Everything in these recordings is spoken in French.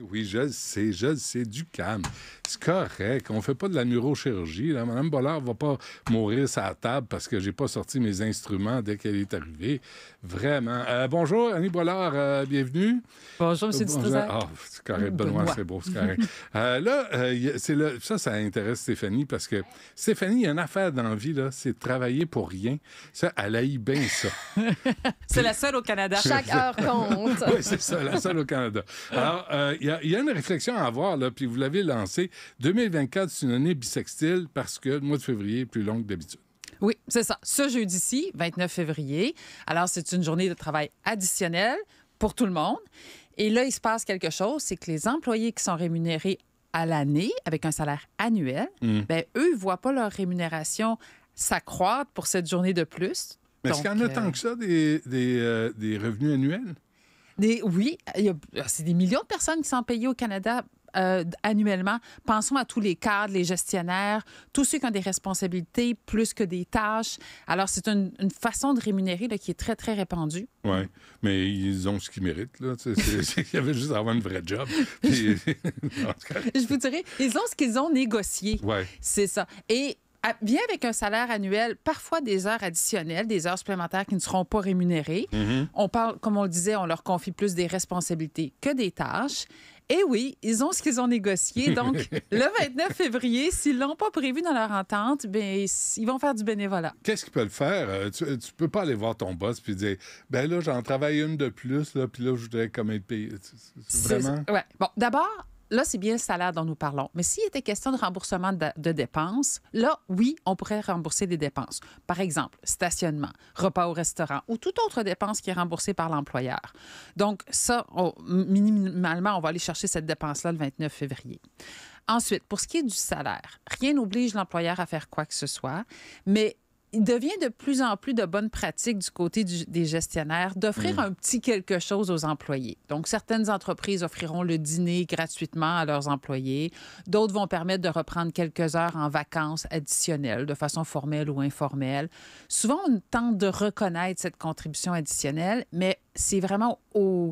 Oui, je le sais, du calme. C'est correct, on fait pas de la neurochirurgie. Là. Mme Bollard va pas mourir sur la table parce que j'ai pas sorti mes instruments dès qu'elle est arrivée. Vraiment. Bonjour, Annie Bollard, bienvenue. Bonjour, M. Dutrisac. Ah, c'est correct, Benoît, c'est beau, c'est correct. Ça intéresse Stéphanie parce que Stéphanie, il y a une affaire dans la vie, là, c'est de travailler pour rien. Ça, elle haït bien ça. C'est la seule au Canada. Chaque heure compte. Oui, c'est ça, la seule au Canada. Alors, il y a une réflexion à avoir, là, puis vous l'avez lancée. 2024, c'est une année bissextile parce que le mois de février est plus long que d'habitude. Oui, c'est ça. Ce jeudi-ci, 29 février. Alors, c'est une journée de travail additionnelle pour tout le monde. Et là, il se passe quelque chose, c'est que les employés qui sont rémunérés à l'année avec un salaire annuel, bien, eux ne voient pas leur rémunération s'accroître pour cette journée de plus. Mais est-ce qu'il y en a tant que ça, des revenus annuels? Oui, c'est des millions de personnes qui sont payées au Canada annuellement. Pensons à tous les cadres, les gestionnaires, tous ceux qui ont des responsabilités plus que des tâches. Alors, c'est une façon de rémunérer là, qui est très, très répandue. Oui, mais ils ont ce qu'ils méritent. Là. Il y avait juste à avoir une vraie job. Puis... Je vous dirais, ils ont ce qu'ils ont négocié. Ouais. C'est ça. Et vient avec un salaire annuel, parfois des heures additionnelles, des heures supplémentaires qui ne seront pas rémunérées. Mm-hmm. On parle, comme on le disait, on leur confie plus des responsabilités que des tâches. Et oui, ils ont ce qu'ils ont négocié. Donc, le 29 février, s'ils ne l'ont pas prévu dans leur entente, bien, ils vont faire du bénévolat. Qu'est-ce qu'ils peuvent faire? Tu peux pas aller voir ton boss puis dire ben là, j'en travaille une de plus, là, puis là, je voudrais comme être payé. C'est vraiment... Oui. Bon, d'abord, là, c'est bien le salaire dont nous parlons. Mais s'il était question de remboursement de dépenses, là, oui, on pourrait rembourser des dépenses. Par exemple, stationnement, repas au restaurant ou toute autre dépense qui est remboursée par l'employeur. Donc, ça, minimalement, on va aller chercher cette dépense-là le 29 février. Ensuite, pour ce qui est du salaire, rien n'oblige l'employeur à faire quoi que ce soit, mais il devient de plus en plus de bonnes pratiques du côté des gestionnaires d'offrir un petit quelque chose aux employés. Donc, certaines entreprises offriront le dîner gratuitement à leurs employés. D'autres vont permettre de reprendre quelques heures en vacances additionnelles, de façon formelle ou informelle. Souvent, on tente de reconnaître cette contribution additionnelle, mais c'est vraiment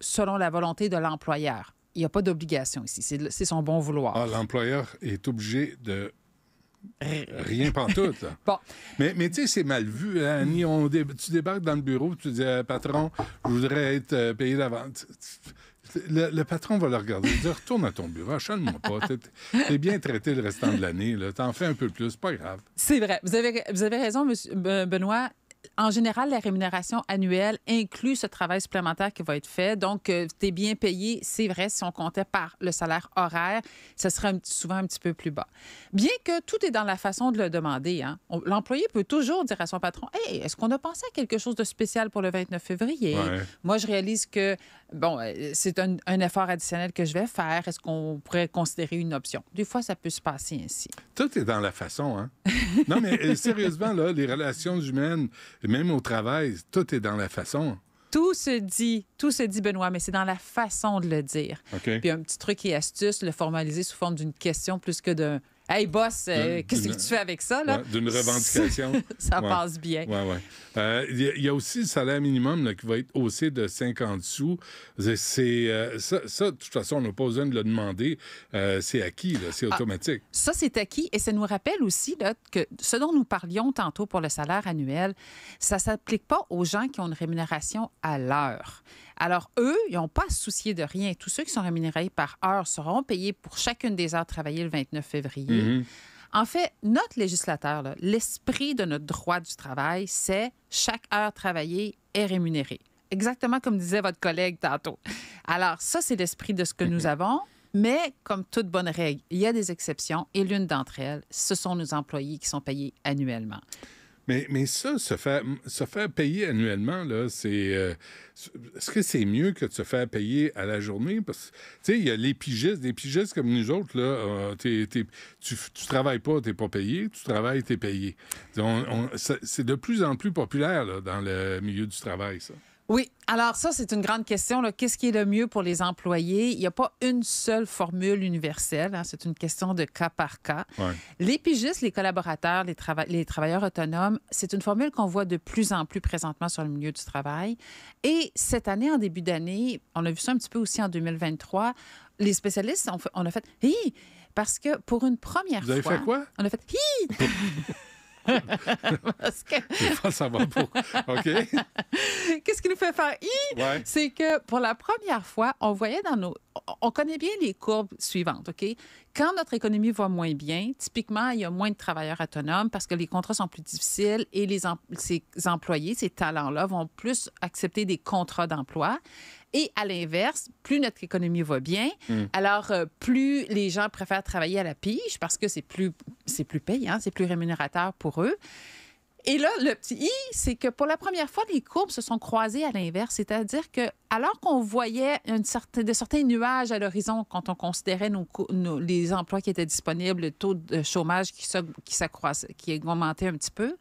selon la volonté de l'employeur. Il n'y a pas d'obligation ici. C'est son bon vouloir. Ah, l'employeur est obligé de... Rien pantoute, là. Bon. Mais tu sais, c'est mal vu, hein, Annie. Tu débarques dans le bureau, tu dis patron, je voudrais être payé d'avance. Le patron va le regarder et dire retourne à ton bureau, achète-moi pas. T'es bien traité le restant de l'année. T'en fais un peu plus, c'est pas grave. C'est vrai. Vous avez raison, monsieur Benoît. En général, la rémunération annuelle inclut ce travail supplémentaire qui va être fait. Donc, tu es bien payé, c'est vrai, si on comptait par le salaire horaire, ce serait souvent un petit peu plus bas. Bien que tout est dans la façon de le demander. Hein? L'employé peut toujours dire à son patron, « Hey, est-ce qu'on a pensé à quelque chose de spécial pour le 29 février? Ouais. Moi, je réalise que, bon, c'est un effort additionnel que je vais faire. Est-ce qu'on pourrait considérer une option? » Des fois, ça peut se passer ainsi. Tout est dans la façon, hein? Non, mais sérieusement, là, les relations humaines, même au travail, tout est dans la façon. Tout se dit, Benoît, mais c'est dans la façon de le dire. Okay. Puis un petit truc et astuce, le formaliser sous forme d'une question plus que d'un « Hey, boss, qu'est-ce que tu fais avec ça? » là? Ouais, d'une revendication. Ça passe bien. Oui. Il y a aussi le salaire minimum là, qui va être haussé de 50 sous. Ça, de toute façon, on n'a pas besoin de le demander. C'est acquis, là, c'est automatique. Ça, c'est acquis. Et ça nous rappelle aussi là, que ce dont nous parlions tantôt pour le salaire annuel, ça ne s'applique pas aux gens qui ont une rémunération à l'heure. Alors, eux, ils n'ont pas à se soucier de rien. Tous ceux qui sont rémunérés par heure seront payés pour chacune des heures travaillées le 29 février. Mm-hmm. En fait, notre législateur, là, l'esprit de notre droit du travail, c'est chaque heure travaillée est rémunérée. Exactement comme disait votre collègue tantôt. Alors, ça, c'est l'esprit de ce que nous avons. Mais comme toute bonne règle, il y a des exceptions et l'une d'entre elles, ce sont nos employés qui sont payés annuellement. Mais ça, se faire payer annuellement, là, est-ce que c'est mieux que de se faire payer à la journée? Parce que, tu sais, il y a des pigistes comme nous autres, là, tu travailles pas, t'es pas payé, tu travailles, t'es payé. C'est de plus en plus populaire, là, dans le milieu du travail, ça. Oui. Alors ça, c'est une grande question, là. Qu'est-ce qui est le mieux pour les employés? Il n'y a pas une seule formule universelle. Hein. C'est une question de cas par cas. Ouais. Les pigistes, les collaborateurs, les travailleurs autonomes, c'est une formule qu'on voit de plus en plus présentement sur le milieu du travail. Et cette année, en début d'année, on a vu ça un petit peu aussi en 2023, les spécialistes, on a fait « Hi! » Parce que pour une première fois... Vous avez fait quoi? On a fait « Hi! » Parce que... Je veux pas savoir pourquoi. OK? Qu'est-ce qui nous fait faire hi? Ouais. C'est que pour la première fois, on voyait dans nos... On connaît bien les courbes suivantes, OK? Quand notre économie va moins bien, typiquement, il y a moins de travailleurs autonomes parce que les contrats sont plus difficiles et ces employés, ces talents-là, vont plus accepter des contrats d'emploi. Et à l'inverse, plus notre économie va bien, alors plus les gens préfèrent travailler à la pige parce que c'est plus payant, c'est plus rémunérateur pour eux. Et là, le petit i, c'est que pour la première fois, les courbes se sont croisées à l'inverse, c'est-à-dire que alors qu'on voyait de certains nuages à l'horizon quand on considérait les emplois qui étaient disponibles, le taux de chômage qui augmentait un petit peu,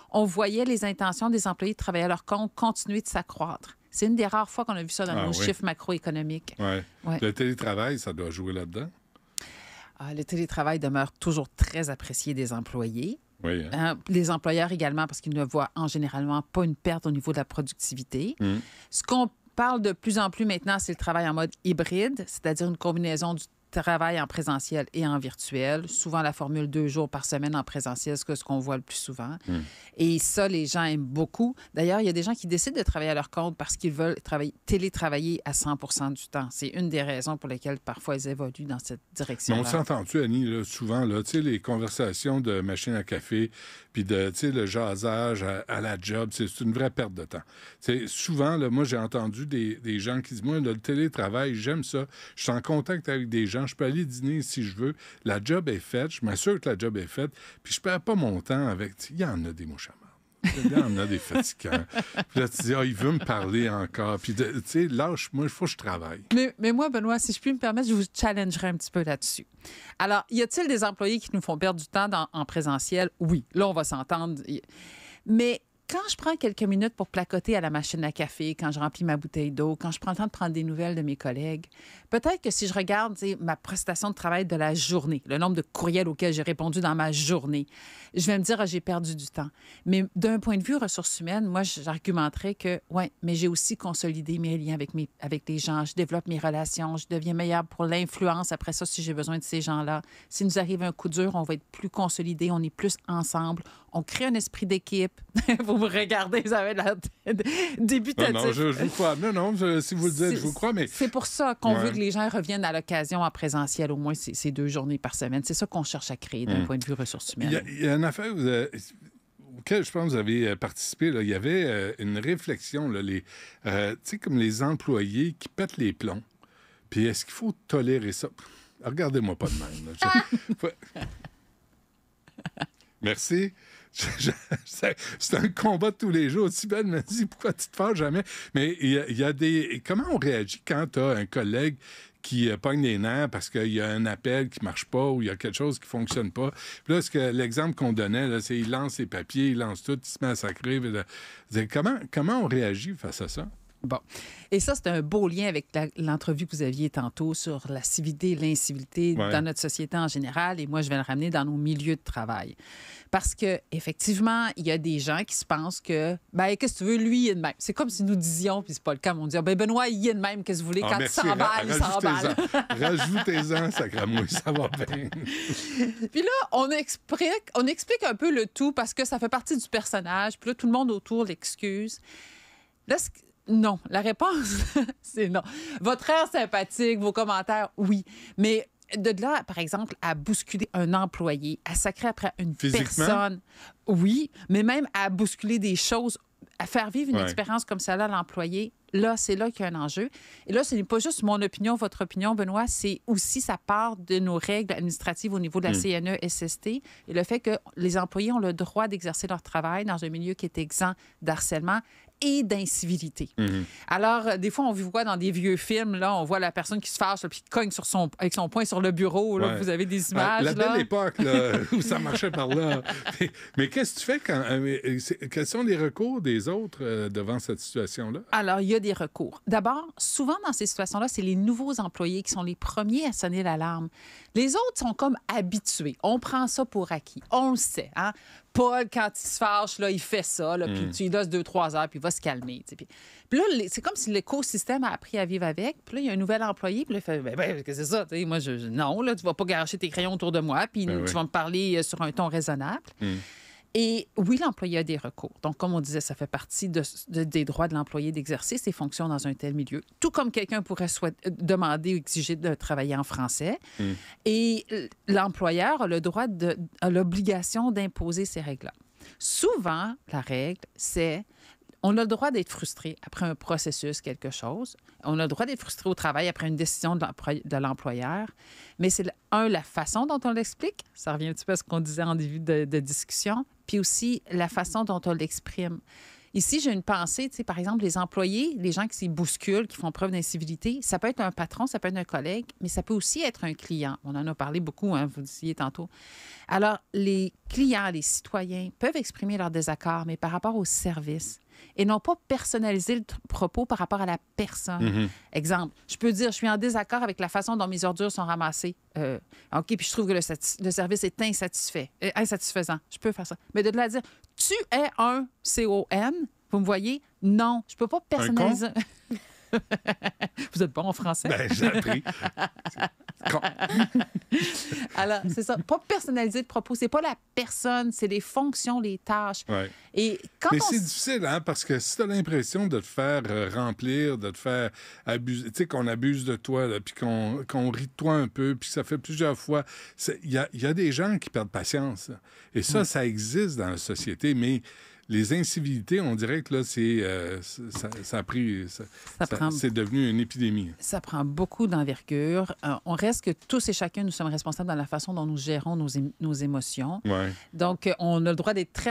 on voyait les intentions des employés de travailler à leur compte continuer de s'accroître. C'est une des rares fois qu'on a vu ça dans nos chiffres macroéconomiques. Ouais. Ouais. Le télétravail, ça doit jouer là-dedans. Le télétravail demeure toujours très apprécié des employés. Oui. Hein? Les employeurs également, parce qu'ils ne voient en généralement pas une perte au niveau de la productivité. Ce qu'on parle de plus en plus maintenant, c'est le travail en mode hybride, c'est-à-dire une combinaison du travail en présentiel et en virtuel. Souvent, la formule 2 jours par semaine en présentiel, c'est ce qu'on voit le plus souvent. Et ça, les gens aiment beaucoup. D'ailleurs, il y a des gens qui décident de travailler à leur compte parce qu'ils veulent télétravailler à 100 % du temps. C'est une des raisons pour lesquelles parfois ils évoluent dans cette direction-là. Mais on s'entend-tu, Annie, là, souvent, là, les conversations de machine à café, puis le jasage à la job, c'est une vraie perte de temps. Souvent, là, moi, j'ai entendu des gens qui disent, moi, le télétravail, j'aime ça. Je suis en contact avec des gens, je peux aller dîner si je veux. La job est faite, je m'assure que la job est faite, puis je perds pas mon temps avec... Il y en a des mouches à marde. Il y en a des fatigants. Puis là, tu dis, il veut me parler encore. Puis, tu sais, lâche-moi, il faut que je travaille. Mais moi, Benoît, si je puis me permettre, je vous challengerai un petit peu là-dessus. Alors, y a-t-il des employés qui nous font perdre du temps en présentiel? Oui. Là, on va s'entendre. Mais quand je prends quelques minutes pour placoter à la machine à café, quand je remplis ma bouteille d'eau, quand je prends le temps de prendre des nouvelles de mes collègues, peut-être que si je regarde ma prestation de travail de la journée, le nombre de courriels auxquels j'ai répondu dans ma journée, je vais me dire, j'ai perdu du temps. Mais d'un point de vue ressources humaines, moi, j'argumenterais que, oui, mais j'ai aussi consolidé mes liens avec les gens, je développe mes relations, je deviens meilleure pour l'influence. Après ça, si j'ai besoin de ces gens-là, si nous arrive un coup dur, on va être plus consolidés, on est plus ensemble, on crée un esprit d'équipe. Vous me regardez, vous avez l'air débutatif. Non, je vous crois. Non, si vous le dites, je vous crois, mais... C'est pour ça qu'on veut que les gens reviennent à l'occasion en présentiel, au moins ces 2 journées par semaine. C'est ça qu'on cherche à créer d'un point de vue ressources humaines. Il y a une affaire auquel je pense que vous avez participé. Là. Il y avait une réflexion, là, tu sais, comme les employés qui pètent les plombs. Puis est-ce qu'il faut tolérer ça? Regardez-moi pas de même. Merci. C'est un combat de tous les jours. Sybelle me dit, pourquoi tu te fâches jamais? Mais il y a des... Comment on réagit quand tu as un collègue qui pogne les nerfs parce qu'il y a un appel qui marche pas ou il y a quelque chose qui fonctionne pas? Puis là, l'exemple qu'on donnait, là, c'est il lance ses papiers, il lance tout, il se met à sacrer. Comment on réagit face à ça? Bon. Et ça, c'est un beau lien avec l'entrevue que vous aviez tantôt sur la civilité et l'incivilité dans notre société en général. Et moi, je vais le ramener dans nos milieux de travail. Parce que effectivement, il y a des gens qui se pensent que, qu'est-ce que tu veux, lui, il est de même. C'est comme si nous disions, puis c'est pas le cas, mais on dit, Benoît, il est de même, qu'est-ce que vous voulez, quand il s'emballe, il s'emballe. Rajoutez-en, sacramouille, ça va bien. Puis là, on explique un peu le tout parce que ça fait partie du personnage. Puis là, tout le monde autour l'excuse. Là, non. La réponse, c'est non. Votre air sympathique, vos commentaires, oui. Mais de là, par exemple, à bousculer un employé, à sacrer après une personne, oui, mais même à bousculer des choses, à faire vivre une expérience comme celle-là à l'employé, Là, c'est là qu'il y a un enjeu. Et là, ce n'est pas juste mon opinion, votre opinion, Benoît, c'est aussi ça part de nos règles administratives au niveau de la CNE-SST et le fait que les employés ont le droit d'exercer leur travail dans un milieu qui est exempt d'harcèlement et d'incivilité. Alors, des fois, on voit dans des vieux films, là, on voit la personne qui se fâche puis qui cogne avec son poing sur le bureau. Là, vous avez des images. La belle époque là, où ça marchait par là. Mais qu'est-ce que tu fais quand... quels sont les recours des autres devant cette situation-là? Alors, il y a des recours. D'abord, souvent dans ces situations-là, c'est les nouveaux employés qui sont les premiers à sonner l'alarme. Les autres sont comme habitués. On prend ça pour acquis. On le sait. Hein? Paul, quand il se fâche, là, il fait ça, là, puis tu lui laisses 2-3 heures, puis il va se calmer. Puis là, c'est comme si l'écosystème a appris à vivre avec. Puis là, il y a un nouvel employé, puis là, il fait qu'est-ce que c'est ça? T'sais, moi, non, là, tu vas pas garocher tes crayons autour de moi, puis tu vas me parler sur un ton raisonnable. Et oui, l'employé a des recours. Donc, comme on disait, ça fait partie des droits de l'employé d'exercer ses fonctions dans un tel milieu. Tout comme quelqu'un pourrait demander ou exiger de travailler en français. Et l'employeur a le droit, a l'obligation d'imposer ces règles-là. Souvent, la règle, c'est on a le droit d'être frustré après un processus, quelque chose. On a le droit d'être frustré au travail après une décision de l'employeur. Mais c'est, la façon dont on l'explique. Ça revient un petit peu à ce qu'on disait en début de discussion. Puis aussi, la façon dont on l'exprime. Ici, j'ai une pensée, tu sais, par exemple, les employés, les gens qui s'y bousculent, qui font preuve d'incivilité, ça peut être un patron, ça peut être un collègue, mais ça peut aussi être un client. On en a parlé beaucoup, hein, vous disiez tantôt. Alors, les clients, les citoyens peuvent exprimer leur désaccord, mais par rapport au service et non pas personnaliser le propos par rapport à la personne. Exemple, je peux dire, je suis en désaccord avec la façon dont mes ordures sont ramassées. OK, puis je trouve que le service est insatisfaisant. Je peux faire ça. Mais de là dire, tu es un CON, vous me voyez? Non, je peux pas personnaliser. Vous êtes bon en français? Ben, j'ai appris. Alors, c'est ça. Pas personnaliser le propos. C'est pas la personne, c'est les fonctions, les tâches. Ouais. Et quand mais c'est difficile, hein, parce que si tu as l'impression de te faire remplir, de te faire abuser, tu sais, qu'on abuse de toi, là, puis qu'on rit de toi un peu, puis ça fait plusieurs fois, il y a des gens qui perdent patience. Là. Et ça, ça existe dans la société, mais les incivilités, on dirait que là, ça a pris... c'est devenu une épidémie. Ça prend beaucoup d'envergure. On reste que tous et chacun, nous sommes responsables dans la façon dont nous gérons nos émotions. Ouais. Donc, on a le droit d'être très